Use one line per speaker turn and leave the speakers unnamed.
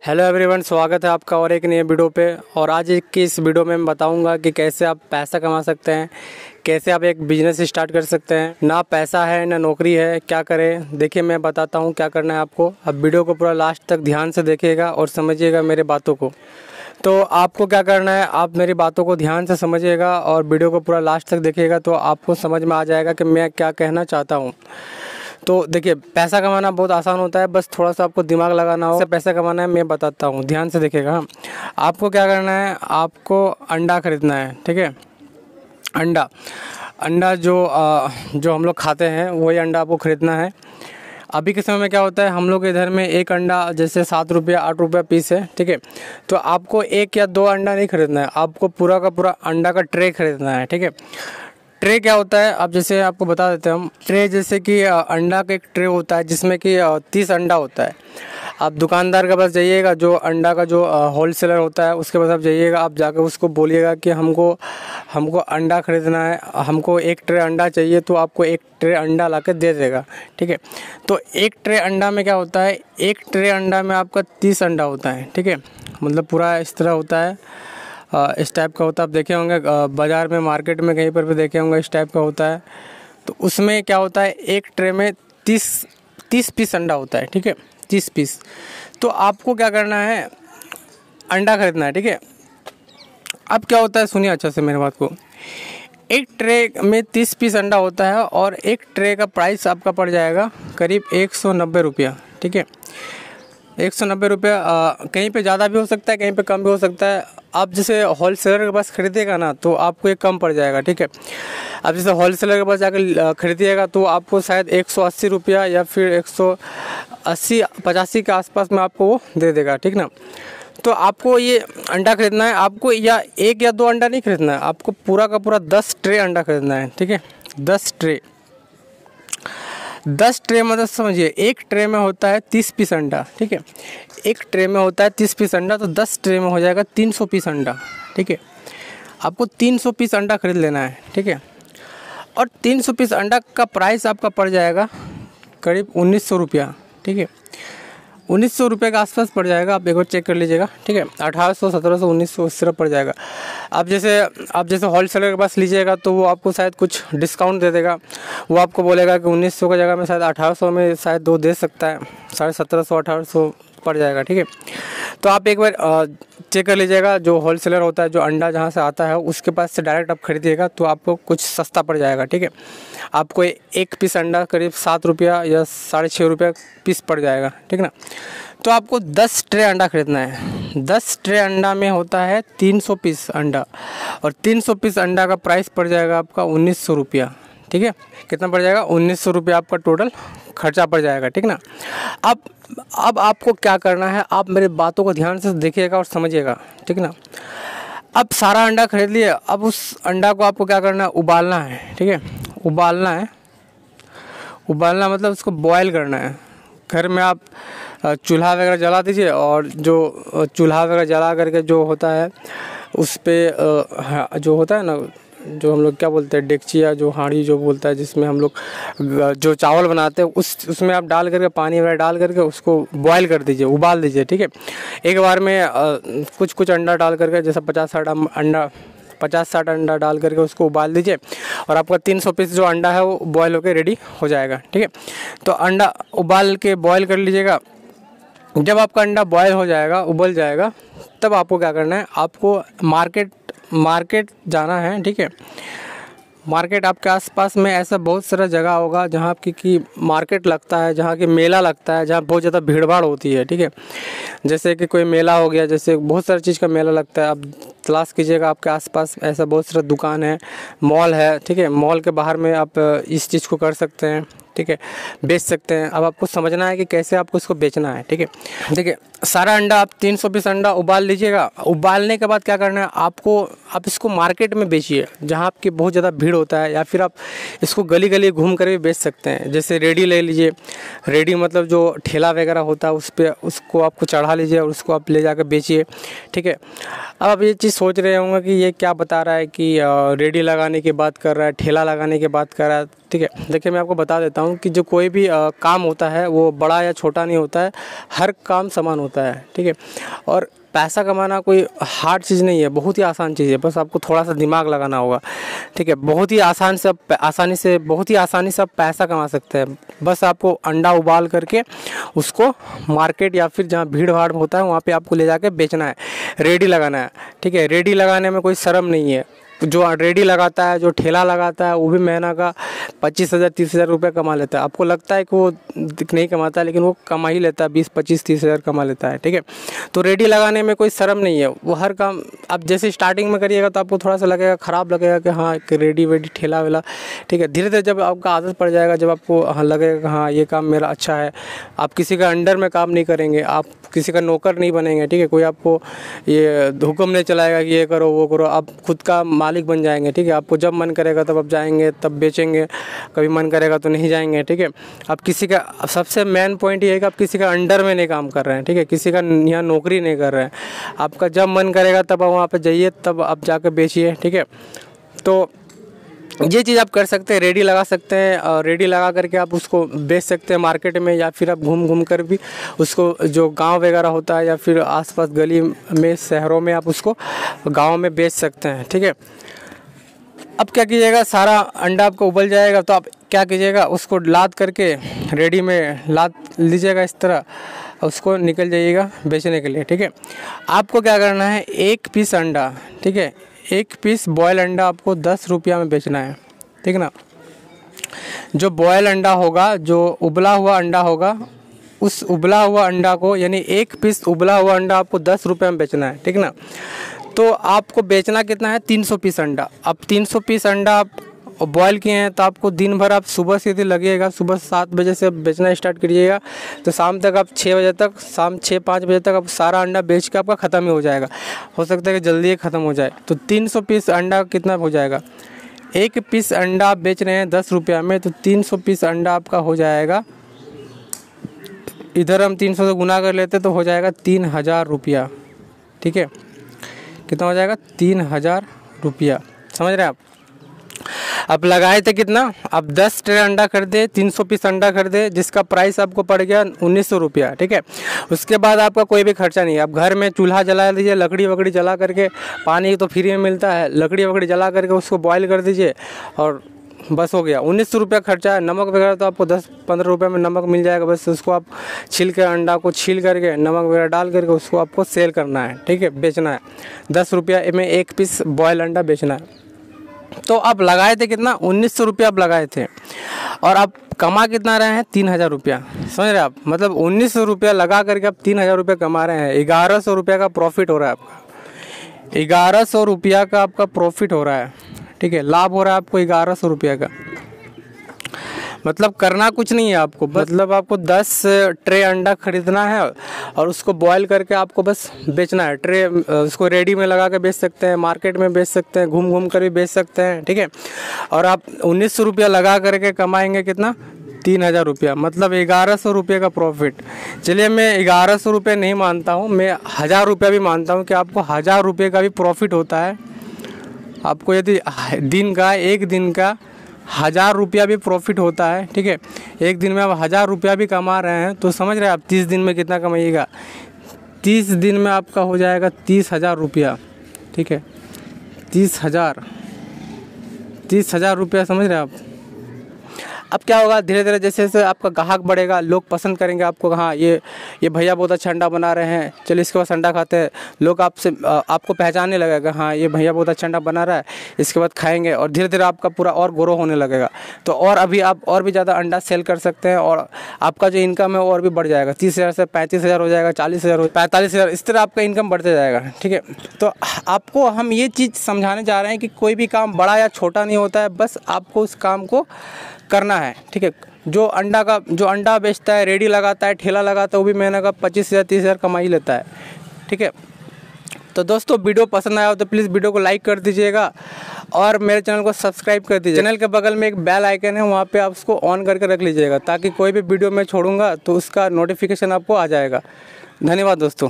Hello everyone, स्वागत है आपका और एक नए वीडियो पे। और आज की इस वीडियो में मैं बताऊंगा कि कैसे आप पैसा कमा सकते हैं, कैसे आप एक बिज़नेस स्टार्ट कर सकते हैं। ना पैसा है ना नौकरी है, क्या करें। देखिए मैं बताता हूं क्या करना है आपको। अब वीडियो को पूरा लास्ट तक ध्यान से देखिएगा और समझिएगा मेरे बातों को। तो आपको क्या करना है, आप मेरी बातों को ध्यान से समझिएगा और वीडियो को पूरा लास्ट तक देखिएगा तो आपको समझ में आ जाएगा कि मैं क्या कहना चाहता हूँ। तो देखिए, पैसा कमाना बहुत आसान होता है, बस थोड़ा सा आपको दिमाग लगाना हो। पैसा कमाना है मैं बताता हूँ, ध्यान से देखिएगा। आपको क्या करना है, आपको अंडा खरीदना है, ठीक है। अंडा जो हम लोग खाते हैं वही अंडा आपको खरीदना है। अभी के समय में क्या होता है, हम लोग के इधर में एक अंडा जैसे 7 रुपया 8 रुपया पीस है, ठीक है। तो आपको 1 या 2 अंडा नहीं खरीदना है, आपको पूरा का पूरा अंडा का ट्रे खरीदना है, ठीक है। ट्रे क्या होता है, अब जैसे आपको बता देते हैं हम। ट्रे जैसे कि अंडा का एक ट्रे होता है जिसमें कि 30 अंडा होता है। आप दुकानदार के पास जाइएगा, जो अंडा का जो होलसेलर होता है उसके पास आप जाइएगा, आप जाकर उसको बोलिएगा कि हमको अंडा खरीदना है, हमको 1 ट्रे अंडा चाहिए। तो आपको 1 ट्रे अंडा ला के दे देगा, ठीक है। तो 1 ट्रे अंडा में क्या होता है, 1 ट्रे अंडा में आपका 30 अंडा होता है, ठीक है। मतलब पूरा इस तरह होता है, इस टाइप का होता है। आप देखे होंगे बाज़ार में, मार्केट में कहीं पर भी देखे होंगे, इस टाइप का होता है। तो उसमें क्या होता है, 1 ट्रे में 30 पीस अंडा होता है, ठीक है, 30 पीस। तो आपको क्या करना है, अंडा खरीदना है, ठीक है। अब क्या होता है, सुनिए अच्छा से मेरी बात को। 1 ट्रे में 30 पीस अंडा होता है और 1 ट्रे का प्राइस आपका पड़ जाएगा करीब 190 रुपया, ठीक है। 190 रुपया। कहीं पे ज़्यादा भी हो सकता है, कहीं पे कम भी हो सकता है। आप जैसे होलसेलर के पास खरीदिएगा ना तो आपको ये कम पड़ जाएगा, ठीक है। अब जैसे होलसेलर के पास जाकर खरीदिएगा तो आपको शायद 180 रुपया या फिर 180-85 के आसपास में आपको वो दे देगा, ठीक ना। तो आपको ये अंडा खरीदना है, आपको या 1 या 2 अंडा नहीं खरीदना है, आपको पूरा का पूरा 10 ट्रे अंडा खरीदना है, ठीक है। 10 ट्रे मतलब समझिए, 1 ट्रे में होता है 30 पीस अंडा, ठीक है। 1 ट्रे में होता है 30 पीस अंडा, तो 10 ट्रे में हो जाएगा 300 पीस अंडा, ठीक है। आपको 300 पीस अंडा खरीद लेना है, ठीक है। और 300 पीस अंडा का प्राइस आपका पड़ जाएगा करीब 1900 रुपया, ठीक है। 1900 रुपये के आसपास पड़ जाएगा। आप एक बार चेक कर लीजिएगा, ठीक है। 1800, 1700, 1900 इस तरह पड़ जाएगा। आप जैसे होलसेलर के पास लीजिएगा तो वो आपको शायद कुछ डिस्काउंट दे देगा। वो आपको बोलेगा कि 1900 की जगह में शायद 1800 में शायद वो दे सकता है, 1750, 1800 पड़ जाएगा, ठीक है। तो आप एक बार चेक कर लीजिएगा। जो होलसेलर होता है, जो अंडा जहाँ से आता है उसके पास से डायरेक्ट आप खरीदिएगा तो आपको कुछ सस्ता पड़ जाएगा, ठीक है। आपको 1 पीस अंडा करीब 7 रुपया या 6.5 रुपया पीस पड़ जाएगा, ठीक ना। तो आपको 10 ट्रे अंडा खरीदना है। 10 ट्रे अंडा में होता है 300 पीस अंडा, और 300 पीस अंडा का प्राइस पड़ जाएगा आपका 1900 रुपया, ठीक है। कितना पड़ जाएगा, 1900 रुपया आपका टोटल खर्चा पड़ जाएगा, ठीक ना। अब आपको क्या करना है, आप मेरी बातों को ध्यान से देखिएगा और समझिएगा, ठीक ना। अब सारा अंडा खरीद लिए, अब उस अंडा को आपको क्या करना है, उबालना है, ठीक है। उबालना मतलब उसको बॉयल करना है। घर में आप चूल्हा वगैरह जला दीजिए, और जो चूल्हा वगैरह जला करके जो होता है उस पर जो होता है ना, जो हम लोग क्या बोलते हैं, डेगची या जो हांडी जो बोलता है, जिसमें हम लोग जो चावल बनाते हैं उसमें आप डाल करके, पानी वगैरह डाल करके उसको बॉयल कर दीजिए, उबाल दीजिए, ठीक है। एक बार में कुछ अंडा डाल करके, जैसा 50-60 अंडा डाल करके उसको उबाल दीजिए, और आपका 300 पीस जो अंडा है वो बॉयल होकर रेडी हो जाएगा, ठीक है। तो अंडा उबाल के बॉयल कर लीजिएगा। जब आपका अंडा बॉयल हो जाएगा, उबल जाएगा, तब आपको क्या करना है, आपको मार्केट जाना है, ठीक है। मार्केट आपके आसपास में ऐसा बहुत सारा जगह होगा जहाँ की मार्केट लगता है, जहाँ की मेला लगता है, जहाँ बहुत ज़्यादा भीड़ भाड़ होती है, ठीक है। जैसे कि कोई मेला हो गया, जैसे बहुत सारी चीज़ का मेला लगता है। आप तलाश कीजिएगा, आपके आसपास ऐसा बहुत सारा दुकान है, मॉल है, ठीक है। मॉल के बाहर में आप इस चीज़ को कर सकते हैं, ठीक है, बेच सकते हैं। अब आपको समझना है कि कैसे आपको इसको बेचना है, ठीक है। देखिए, सारा अंडा आप 300 पीस अंडा उबाल लीजिएगा। उबालने के बाद क्या करना है, आप इसको मार्केट में बेचिए, जहाँ आपकी बहुत ज़्यादा भीड़ होता है, या फिर आप इसको गली गली घूम कर भी बेच सकते हैं। जैसे रेडी ले लीजिए, रेडी मतलब जो ठेला वगैरह होता है उस पर उसको आपको चढ़ा लीजिए और उसको आप ले जाकर बेचिए, ठीक है। अब आप ये चीज़ सोच रहे होंगे कि ये क्या बता रहा है कि रेडी लगाने की बात कर रहा है, ठेला लगाने की बात कर रहा है। ठीक है। देखिए मैं आपको बता देता हूँ कि जो कोई भी काम होता है वो बड़ा या छोटा नहीं होता है, हर काम समान होता है, ठीक है। और पैसा कमाना कोई हार्ड चीज़ नहीं है, बहुत ही आसान चीज़ है, बस आपको थोड़ा सा दिमाग लगाना होगा, ठीक है। बहुत ही आसानी से आप पैसा कमा सकते हैं। बस आपको अंडा उबाल करके उसको मार्केट या फिर जहाँ भीड़ भाड़ होता है वहाँ पे आपको ले जाके बेचना है, रेडी लगाना है, ठीक है। रेडी लगाने में कोई शर्म नहीं है। जो रेडी लगाता है, जो ठेला लगाता है, वो भी महीना का 25,000 30,000 रुपये कमा लेता है। आपको लगता है कि वो नहीं कमाता है, लेकिन वो कमा ही लेता है, 20 25 30,000 कमा लेता है, ठीक है। तो रेडी लगाने में कोई शर्म नहीं है। वो हर काम आप जैसे स्टार्टिंग में करिएगा तो आपको थोड़ा सा लगेगा, ख़राब लगेगा कि हाँ कि रेडी वेडी ठेला वेला, ठीक है। धीरे धीरे जब आपका आदत पड़ जाएगा, जब आपको हाँ लगेगा कि हाँ ये काम मेरा अच्छा है, आप किसी का अंडर में काम नहीं करेंगे, आप किसी का नौकर नहीं बनेंगे, ठीक है। कोई आपको ये हुक्म नहीं चलाएगा कि ये करो वो करो, आप खुद का मालिक बन जाएंगे, ठीक है। आपको जब मन करेगा तब आप जाएंगे, तब बेचेंगे, कभी मन करेगा तो नहीं जाएंगे, ठीक है। आप किसी का, सबसे मेन पॉइंट ये है कि आप किसी का अंडर में नहीं काम कर रहे हैं, ठीक है। किसी का यहाँ नौकरी नहीं कर रहे हैं। आपका जब मन करेगा तब आप वहाँ पर जाइए, तब आप जाकर बेचिए, ठीक है। तो ये चीज़ आप कर सकते हैं, रेडी लगा सकते हैं, और रेडी लगा करके आप उसको बेच सकते हैं मार्केट में, या फिर आप घूम घूम कर भी उसको, जो गांव वगैरह होता है या फिर आसपास गली में शहरों में, आप उसको गांव में बेच सकते हैं, ठीक है। अब क्या कीजिएगा, सारा अंडा आपको उबल जाएगा तो आप क्या कीजिएगा, उसको लाद करके रेडी में लाद लीजिएगा इस तरह, उसको निकल जाइएगा बेचने के लिए, ठीक है। आपको क्या करना है, 1 पीस अंडा, ठीक है, 1 पीस बॉयल अंडा आपको 10 रुपया में बेचना है, ठीक है ना। जो बॉयल अंडा होगा, जो उबला हुआ अंडा होगा, उस उबला हुआ अंडा को, यानी 1 पीस उबला हुआ अंडा आपको 10 रुपये में बेचना है, ठीक ना। तो आपको बेचना कितना है, 300 पीस अंडा। अब 300 पीस अंडा आप बॉयल किए हैं तो आपको दिन भर, आप सुबह से यदि लगेगा, सुबह 7 बजे से बेचना स्टार्ट करिएगा तो शाम तक आप 6 बजे तक, शाम 6-5 बजे तक आप सारा अंडा बेच के आपका ख़त्म ही हो जाएगा। हो सकता है कि जल्दी ही ख़त्म हो जाए। तो 300 पीस अंडा कितना हो जाएगा, 1 पीस अंडा आप बेच रहे हैं 10 रुपया में, तो 300 पीस अंडा आपका हो जाएगा, इधर हम 300 से गुना कर लेते तो हो जाएगा 3,000 रुपया, ठीक है। कितना हो जाएगा, 3,000 रुपया, समझ रहे हैं आप। अब लगाए थे कितना, अब 10 ट्रे अंडा खरीदे, 300 पीस अंडा खरीदे, जिसका प्राइस आपको पड़ गया 1900 रुपया, ठीक है। उसके बाद आपका कोई भी खर्चा नहीं है। आप घर में चूल्हा जला दीजिए, लकड़ी वकड़ी जला करके, पानी तो फ्री में मिलता है, लकड़ी वकड़ी जला करके उसको बॉयल कर दीजिए और बस हो गया। 1900 रुपया खर्चा है। नमक वगैरह तो आपको 10-15 रुपये में नमक मिल जाएगा। बस उसको आप छील के, अंडा को छील करके, नमक वगैरह डाल करके उसको आपको सेल करना है, ठीक है, बेचना है। 10 रुपया में 1 पीस बॉयल अंडा बेचना है। तो आप लगाए थे कितना, 1900 रुपया आप लगाए थे, और आप कमा कितना रहे हैं, 3,000 रुपया, समझ रहे हैं आप। मतलब 1900 रुपया लगा करके आप 3,000 रुपया कमा रहे हैं। 1100 रुपया का प्रॉफिट हो रहा है आपका, 1100 रुपया का आपका प्रॉफिट हो रहा है, ठीक है, लाभ हो रहा है आपको 1100 रुपया का। मतलब करना कुछ नहीं है आपको, मतलब आपको 10 ट्रे अंडा खरीदना है और उसको बॉयल करके आपको बस बेचना है। ट्रे उसको रेडी में लगा के बेच सकते हैं, मार्केट में बेच सकते हैं, घूम घूम कर भी बेच सकते हैं, ठीक है। और आप 1900 रुपया लगा करके कमाएंगे कितना, 3,000 रुपया, मतलब 1100 रुपये का प्रॉफिट। चलिए मैं 1100 रुपये नहीं मानता हूँ, मैं 1,000 रुपया भी मानता हूँ कि आपको 1,000 रुपये का भी प्रॉफिट होता है। आपको यदि दिन का, एक दिन का 1,000 रुपया भी प्रॉफिट होता है, ठीक है, एक दिन में आप 1,000 रुपया भी कमा रहे हैं, तो समझ रहे हैं आप 30 दिन में कितना कमाइएगा। 30 दिन में आपका हो जाएगा 30,000 रुपया, ठीक है, 30,000 रुपया, समझ रहे हैं आप। अब क्या होगा, धीरे धीरे जैसे जैसे आपका ग्राहक बढ़ेगा, लोग पसंद करेंगे आपको, हाँ ये भैया बहुत अच्छा अंडा बना रहे हैं, चलिए इसके बाद अंडा खाते हैं। लोग आपको पहचानने लगेगा, हाँ ये भैया बहुत अच्छा अंडा बना रहा है, इसके बाद खाएंगे, और धीरे धीरे आपका पूरा और ग्रो होने लगेगा। तो और अभी आप और भी ज़्यादा अंडा सेल कर सकते हैं, और आपका जो इनकम है वो और भी बढ़ जाएगा। 30,000 से 35,000 हो जाएगा, 40,000 45,000, इस तरह आपका इनकम बढ़ते जाएगा, ठीक है। तो आपको हम ये चीज़ समझाने जा रहे हैं कि कोई भी काम बड़ा या छोटा नहीं होता है, बस आपको उस काम को करना है, ठीक है। जो अंडा बेचता है, रेडी लगाता है, ठेला लगाता है, वो भी महीने का 25,000 30,000 कमाई लेता है, ठीक है। तो दोस्तों वीडियो पसंद आया हो तो प्लीज़ वीडियो को लाइक कर दीजिएगा और मेरे चैनल को सब्सक्राइब कर दीजिए। चैनल के बगल में एक बेल आइकन है, वहाँ पे आप उसको ऑन करके रख लीजिएगा, ताकि कोई भी वीडियो मैं छोड़ूंगा तो उसका नोटिफिकेशन आपको आ जाएगा। धन्यवाद दोस्तों।